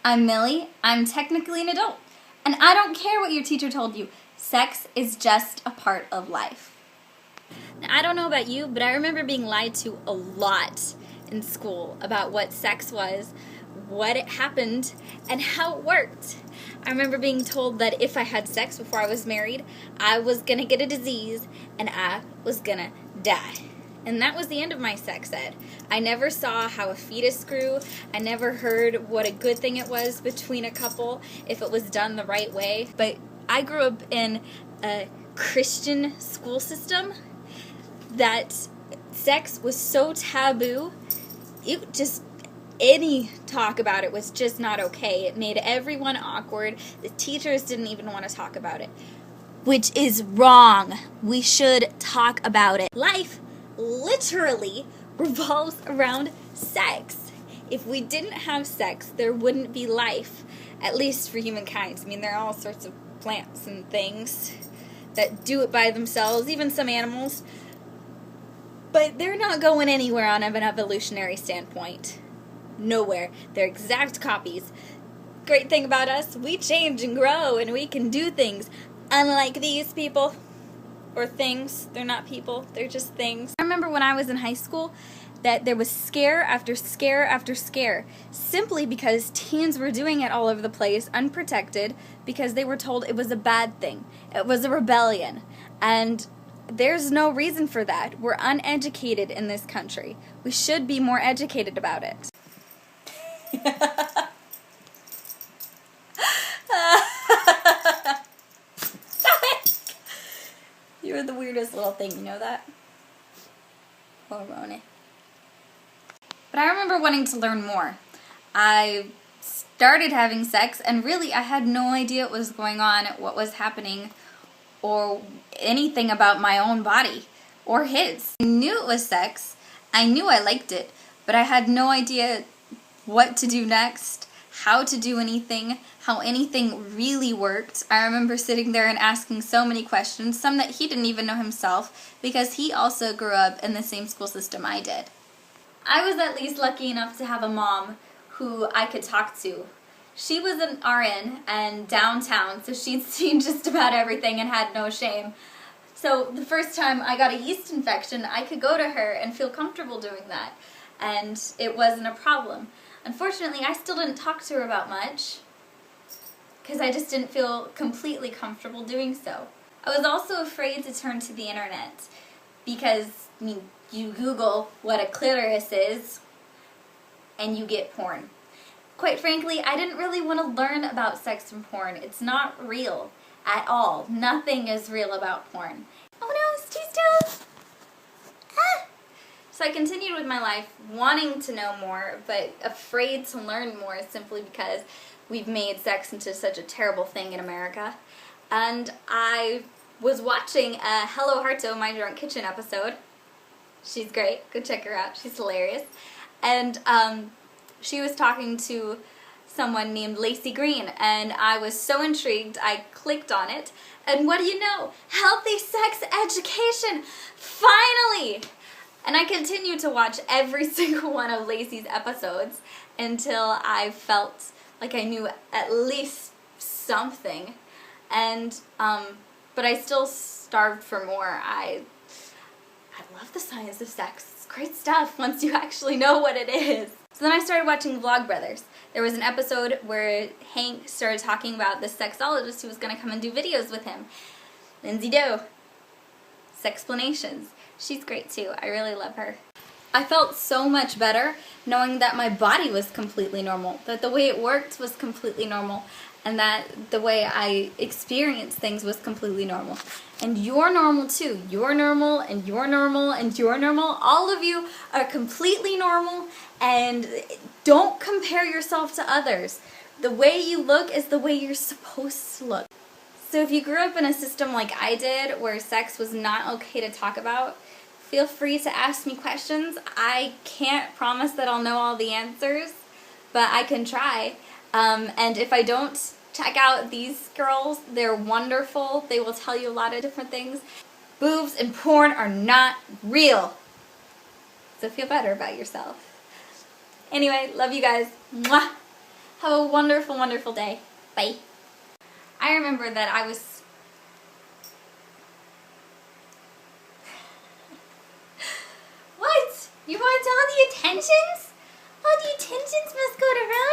I'm Millie. I'm technically an adult. And I don't care what your teacher told you. Sex is just a part of life. Now, I don't know about you, but I remember being lied to a lot in school about what sex was, what it happened, and how it worked. I remember being told that if I had sex before I was married, I was going to get a disease and I was going to die. And that was the end of my sex ed. I never saw how a fetus grew. I never heard what a good thing it was between a couple if it was done the right way. But I grew up in a Christian school system that sex was so taboo. It just, any talk about it was just not okay. It made everyone awkward. The teachers didn't even want to talk about it, which is wrong. We should talk about it. Life literally revolves around sex. If we didn't have sex, there wouldn't be life, at least for humankind. I mean, there are all sorts of plants and things that do it by themselves, even some animals, but they're not going anywhere on an evolutionary standpoint. Nowhere. They're exact copies. Great thing about us, we change and grow and we can do things, unlike these people. Or things. They're not people. They're just things. I remember when I was in high school that there was scare after scare after scare simply because teens were doing it all over the place, unprotected, because they were told it was a bad thing. It was a rebellion. And there's no reason for that. We're uneducated in this country. We should be more educated about it. You're the weirdest little thing, you know that? Hormone. But I remember wanting to learn more. I started having sex, and really I had no idea what was going on, what was happening, or anything about my own body, or his. I knew it was sex, I knew I liked it, but I had no idea what to do next, how to do anything, how anything really worked. I remember sitting there and asking so many questions, some that he didn't even know himself, because he also grew up in the same school system I did. I was at least lucky enough to have a mom who I could talk to. She was an RN and downtown, so she'd seen just about everything and had no shame. So the first time I got a yeast infection, I could go to her and feel comfortable doing that, and it wasn't a problem. Unfortunately, I still didn't talk to her about much because I just didn't feel completely comfortable doing so. I was also afraid to turn to the internet because, I mean, you Google what a clitoris is and you get porn. Quite frankly, I didn't really want to learn about sex and porn. It's not real at all. Nothing is real about porn. Oh no, stay still! Ah! So I continued with my life wanting to know more, but afraid to learn more simply because we've made sex into such a terrible thing in America. And I was watching a Hello Harto My Drunk Kitchen episode. She's great. Go check her out. She's hilarious. And she was talking to someone named Lacey Green, and I was so intrigued I clicked on it, and what do you know? Healthy sex education! Finally! And I continued to watch every single one of Lacey's episodes until I felt like I knew at least something. And, but I still starved for more. I love the science of sex. It's great stuff once you actually know what it is. So then I started watching Vlogbrothers. There was an episode where Hank started talking about the sexologist who was going to come and do videos with him. Lindsay Doe. Sexplanations. She's great too. I really love her. I felt so much better knowing that my body was completely normal, that the way it worked was completely normal, and that the way I experienced things was completely normal. And you're normal too. You're normal, and you're normal, and you're normal. All of you are completely normal, and don't compare yourself to others. The way you look is the way you're supposed to look. So if you grew up in a system like I did, where sex was not okay to talk about, feel free to ask me questions. I can't promise that I'll know all the answers, but I can try. And if I don't, check out these girls. They're wonderful. They will tell you a lot of different things. Boobs and porn are not real. So feel better about yourself. Anyway, love you guys. Mwah! Have a wonderful, wonderful day. Bye. I remember that I was... What? You want all the attentions? All the attentions must go to Rose?